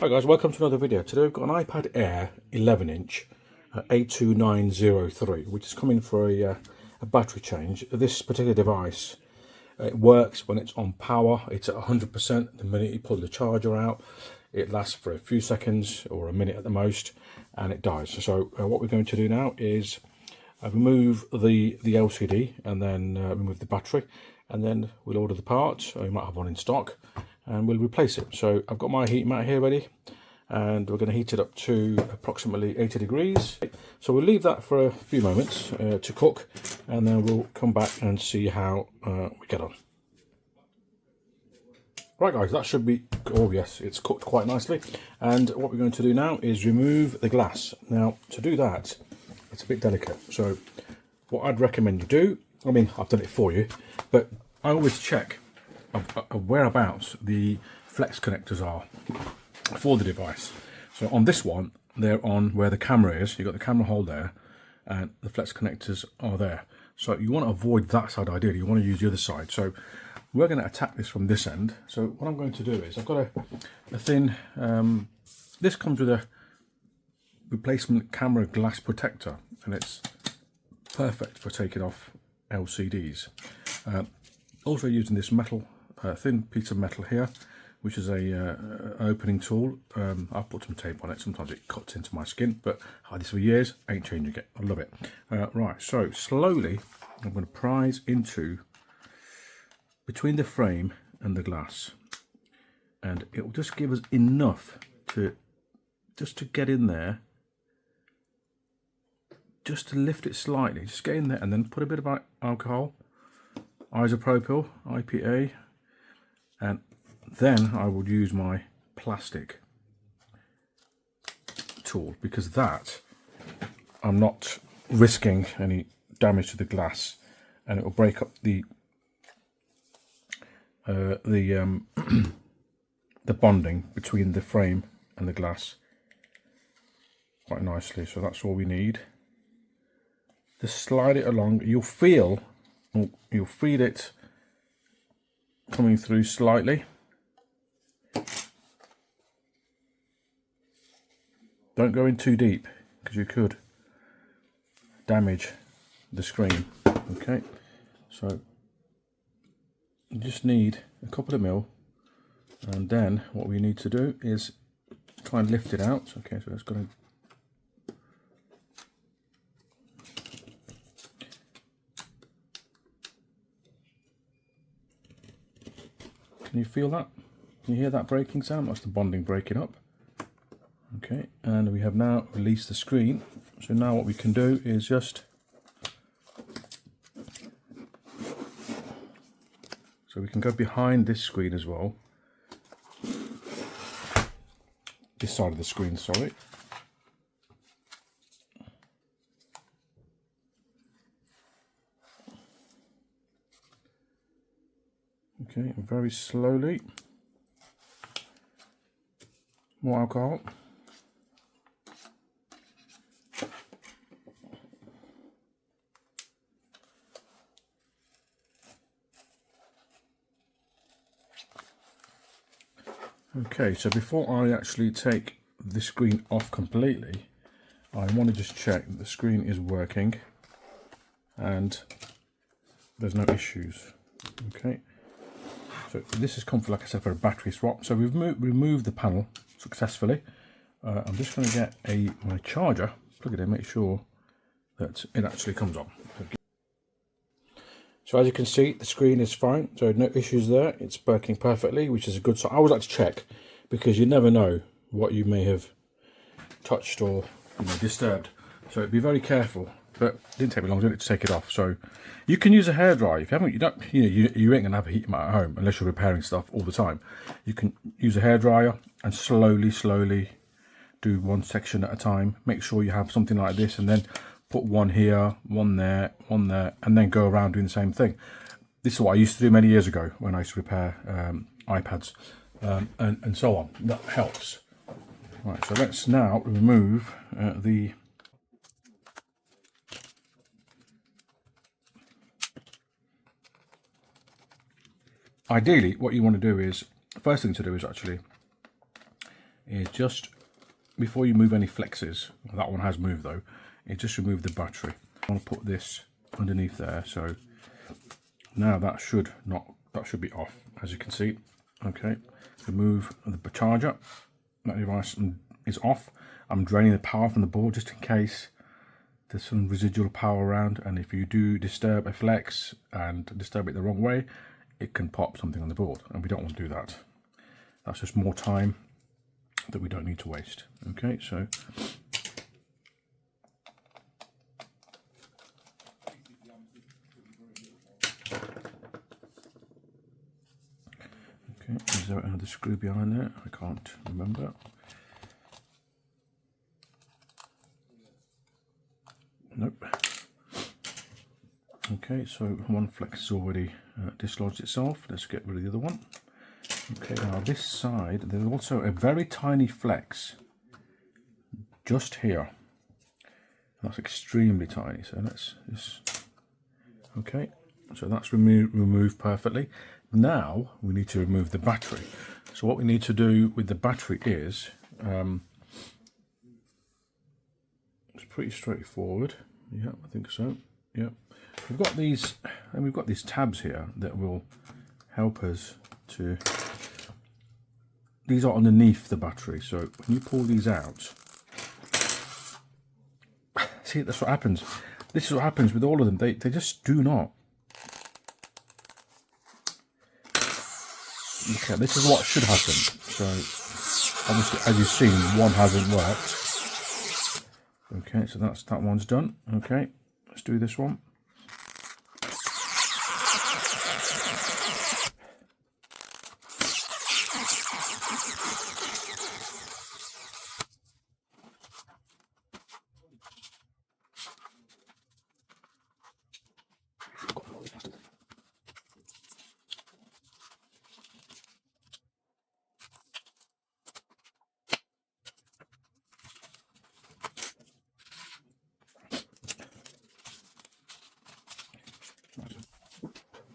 Hi guys, welcome to another video. Today we've got an iPad Air 11-inch A2903, which is coming for a battery change. This particular device, it works when it's on power. It's at 100%. The minute you pull the charger out, it lasts for a few seconds or a minute at the most, and it dies. So what we're going to do now is remove the LCD and then remove the battery, and then we'll order the parts. We might have one in stock, and we'll replace it. So I've got my heat mat here ready, and we're going to heat it up to approximately 80 degrees. So we'll leave that for a few moments to cook, and then we'll come back and see how we get on. Right guys, that should be, oh yes, it's cooked quite nicely. And what we're going to do now is remove the glass. Now to do that, it's a bit delicate. So what I'd recommend you do, I mean, I've done it for you, but I always check whereabouts the flex connectors are for the device. So on this one, they're on where the camera is. You've got the camera hole there, and the flex connectors are there. So you want to avoid that side ideally. You want to use the other side. So we're going to attack this from this end. So what I'm going to do is I've got a thin, this comes with a replacement camera glass protector, and it's perfect for taking off LCDs. Also using this metal, thin piece of metal here, which is an opening tool. I've put some tape on it. Sometimes it cuts into my skin, but I've had this for years, ain't changing it. I love it. Right, so slowly I'm going to prise into between the frame and the glass, and it will just give us enough to get in there, just to lift it slightly. Just get in there, and then put a bit of alcohol, isopropyl, IPA, and then I would use my plastic tool, because that I'm not risking any damage to the glass, and it will break up the bonding between the frame and the glass quite nicely. So that's all we need. Just slide it along. You'll feel it coming through slightly. Don't go in too deep, because you could damage the screen. Okay, so you just need a couple of mil, and then what we need to do is try and lift it out. Okay, so it's going to, can you feel that? Can you hear that breaking sound? That's the bonding breaking up. Okay, and we have now released the screen. So now what we can do is just, so we can go behind this screen as well. This side of the screen, sorry. Okay, very slowly. More alcohol. Okay, so before I actually take the screen off completely, I want to just check that the screen is working and there's no issues. Okay, so this has come for, like I said, for a battery swap. So we've removed the panel successfully. I'm just going to get my charger, plug it in, make sure that it actually comes on. So as you can see, the screen is fine, so no issues there. It's working perfectly, which is a good sign. I always like to check, because you never know what you may have touched or disturbed. So be very careful. But it didn't take me long, did it, to take it off? So you can use a hairdryer. If you haven't, you ain't gonna have a heat mat at home unless you're repairing stuff all the time. You can use a hairdryer and slowly do one section at a time. Make sure you have something like this, and then put one here, one there, and then go around doing the same thing. This is what I used to do many years ago when I used to repair iPads and so on. That helps. Right, so let's now remove the ideally what you want to do is, first thing to do is actually is just before you move any flexes, that one has moved though, is just remove the battery. I want to put this underneath there, so now that should be off, as you can see. Okay, remove the charger. That device is off. I'm draining the power from the board just in case there's some residual power around, and if you do disturb a flex and disturb it the wrong way, it can pop something on the board, and we don't want to do that. That's just more time that we don't need to waste. Okay, so is there another screw behind there? I can't remember. Nope. Okay, so one flex has already dislodged itself. Let's get rid of the other one. Okay, now this side, there's also a very tiny flex just here. That's extremely tiny, so let's just... Okay, so that's removed perfectly. Now we need to remove the battery. So what we need to do with the battery is, it's pretty straightforward. Yeah, I think so. Yeah, we've got these tabs here that will help us to. These are underneath the battery, so when you pull these out, see, that's what happens. This is what happens with all of them. They just do not. Okay, this is what should happen. So obviously, as you've seen, one hasn't worked. Okay, so that one's done. Okay, let's do this one.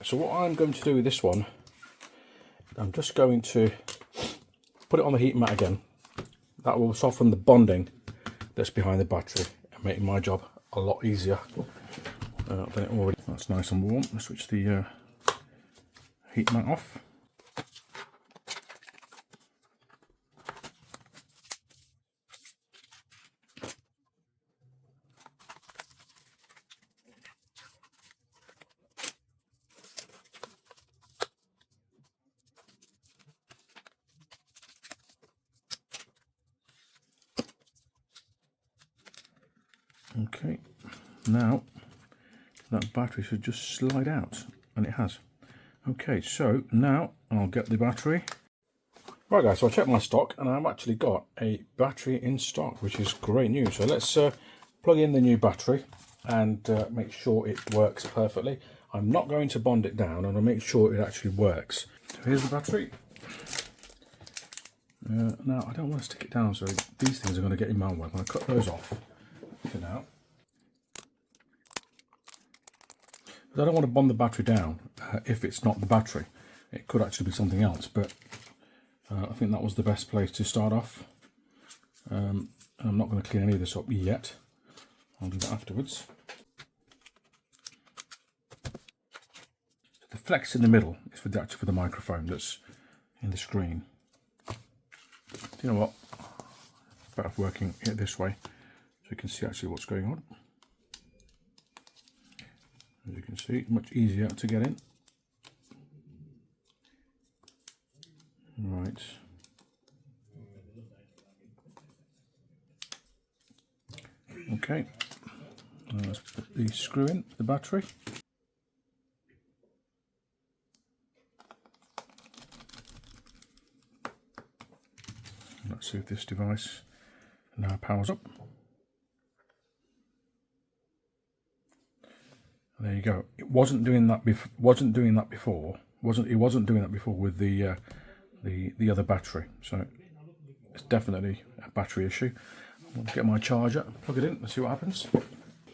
So what I'm going to do with this one, I'm just going to put it on the heat mat again. That will soften the bonding that's behind the battery and make my job a lot easier than it already. That's nice and warm. Let's switch the heat mat off. Okay, now that battery should just slide out, and it has. Okay, so now I'll get the battery. Right guys, so I checked my stock and I've actually got a battery in stock, which is great news. So let's plug in the new battery and make sure it works perfectly. I'm not going to bond it down, and I'll make sure it actually works. So here's the battery. Now I don't want to stick it down, so these things are going to get in my way. I'm going to cut those off for now. But I don't want to bond the battery down if it's not the battery. It could actually be something else, but I think that was the best place to start off. I'm not going to clean any of this up yet. I'll do that afterwards. So the flex in the middle is actually for the microphone that's in the screen. Do you know what? Better working it this way so you can see actually what's going on. As you can see, much easier to get in. Right. Okay. Let's put the screw in the battery. Let's see if this device now powers up. There you go. It wasn't doing that before. It wasn't doing that before with the other battery. So it's definitely a battery issue. I'll get my charger, plug it in, and see what happens.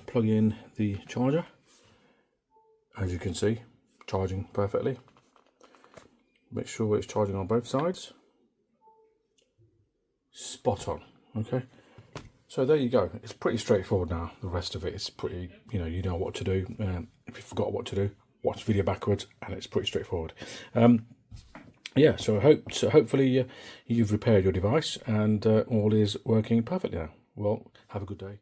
Plug in the charger. As you can see, charging perfectly. Make sure it's charging on both sides. spot on. Okay, so there you go. It's pretty straightforward now. The rest of it is pretty, you know what to do. If you forgot what to do, watch the video backwards, and it's pretty straightforward. Yeah, so hopefully you've repaired your device and all is working perfectly now. Well, have a good day.